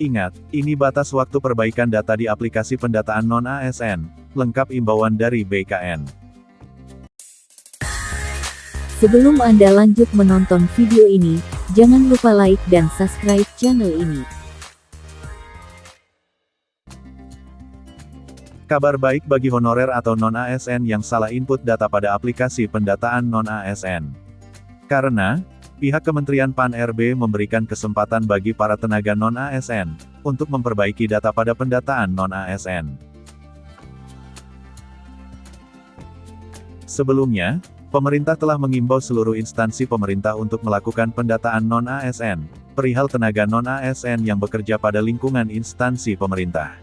Ingat, ini batas waktu perbaikan data di aplikasi pendataan non-ASN. Lengkap imbauan dari BKN. Sebelum Anda lanjut menonton video ini, jangan lupa like dan subscribe channel ini. Kabar baik bagi honorer atau non-ASN yang salah input data pada aplikasi pendataan non-ASN. Karena, pihak Kementerian Pan-RB memberikan kesempatan bagi para tenaga non-ASN untuk memperbaiki data pada pendataan non-ASN. Sebelumnya, pemerintah telah mengimbau seluruh instansi pemerintah untuk melakukan pendataan non-ASN, perihal tenaga non-ASN yang bekerja pada lingkungan instansi pemerintah.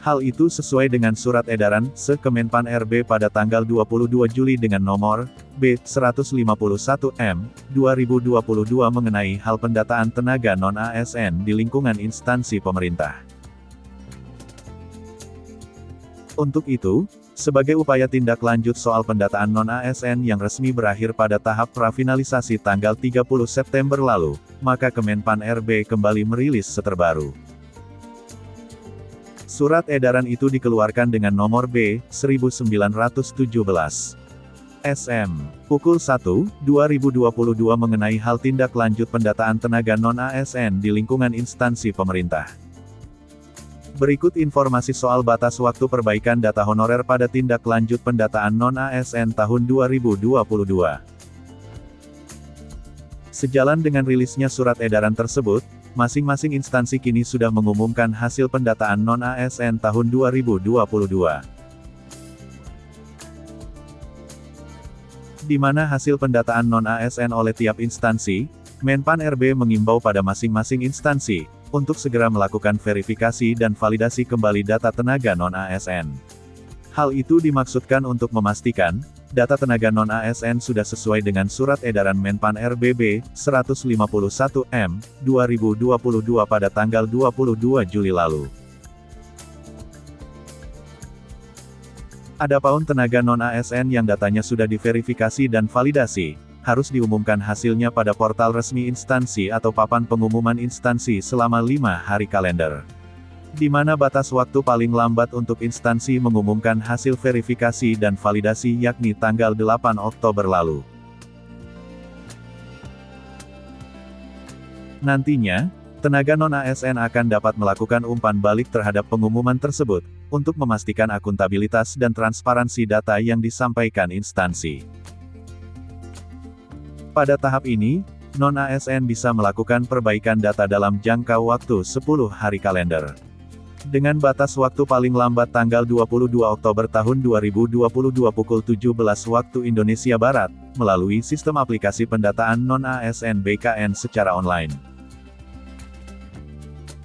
Hal itu sesuai dengan Surat Edaran Se-Kemenpan-RB pada tanggal 22 Juli dengan nomor B151M 2022 mengenai hal pendataan tenaga non-ASN di lingkungan instansi pemerintah. Untuk itu, sebagai upaya tindak lanjut soal pendataan non-ASN yang resmi berakhir pada tahap prafinalisasi tanggal 30 September lalu, maka Kemenpan-RB kembali merilis terbaru. Surat edaran itu dikeluarkan dengan nomor B1917 SM pukul 1/2022 mengenai hal tindak lanjut pendataan tenaga non-ASN di lingkungan instansi pemerintah. Berikut informasi soal batas waktu perbaikan data honorer pada tindak lanjut pendataan non-ASN tahun 2022. Sejalan dengan rilisnya surat edaran tersebut, masing-masing instansi kini sudah mengumumkan hasil pendataan non-ASN tahun 2022. Di mana hasil pendataan non-ASN oleh tiap instansi, Menpan-RB mengimbau pada masing-masing instansi, untuk segera melakukan verifikasi dan validasi kembali data tenaga non-ASN. Hal itu dimaksudkan untuk memastikan, data tenaga non-ASN sudah sesuai dengan Surat Edaran Menpan-RB B151M 2022 pada tanggal 22 Juli lalu. Adapun tenaga non-ASN yang datanya sudah diverifikasi dan validasi, harus diumumkan hasilnya pada portal resmi instansi atau papan pengumuman instansi selama 5 hari kalender. Di mana batas waktu paling lambat untuk instansi mengumumkan hasil verifikasi dan validasi yakni tanggal 8 Oktober lalu. Nantinya, tenaga non-ASN akan dapat melakukan umpan balik terhadap pengumuman tersebut, untuk memastikan akuntabilitas dan transparansi data yang disampaikan instansi. Pada tahap ini, non-ASN bisa melakukan perbaikan data dalam jangka waktu 10 hari kalender. Dengan batas waktu paling lambat tanggal 22 Oktober tahun 2022 pukul 17 waktu Indonesia Barat, melalui sistem aplikasi pendataan non-ASN BKN secara online.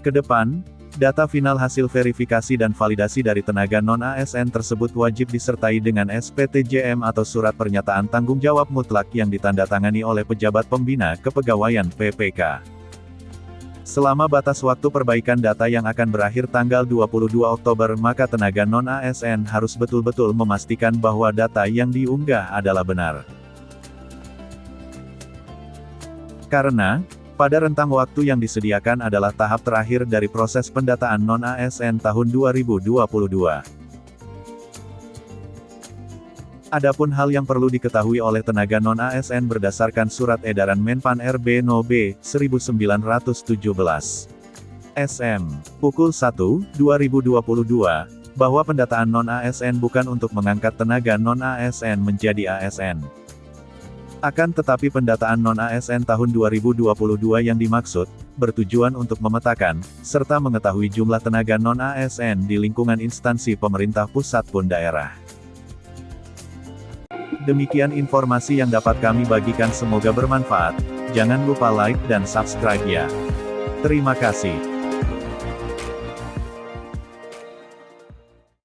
Kedepan, data final hasil verifikasi dan validasi dari tenaga non-ASN tersebut wajib disertai dengan SPTJM atau Surat Pernyataan Tanggung Jawab Mutlak yang ditandatangani oleh pejabat pembina kepegawaian PPK. Selama batas waktu perbaikan data yang akan berakhir tanggal 22 Oktober maka tenaga non-ASN harus betul-betul memastikan bahwa data yang diunggah adalah benar. Karena, pada rentang waktu yang disediakan adalah tahap terakhir dari proses pendataan non-ASN tahun 2022. Adapun hal yang perlu diketahui oleh tenaga non-ASN berdasarkan Surat Edaran Menpan-RB No. B1917 SM pukul 1/2022 bahwa pendataan non-ASN bukan untuk mengangkat tenaga non-ASN menjadi ASN. Akan tetapi pendataan non-ASN tahun 2022 yang dimaksud, bertujuan untuk memetakan, serta mengetahui jumlah tenaga non-ASN di lingkungan instansi pemerintah pusat pun daerah. Demikian informasi yang dapat kami bagikan, semoga bermanfaat. Jangan lupa like dan subscribe ya. Terima kasih.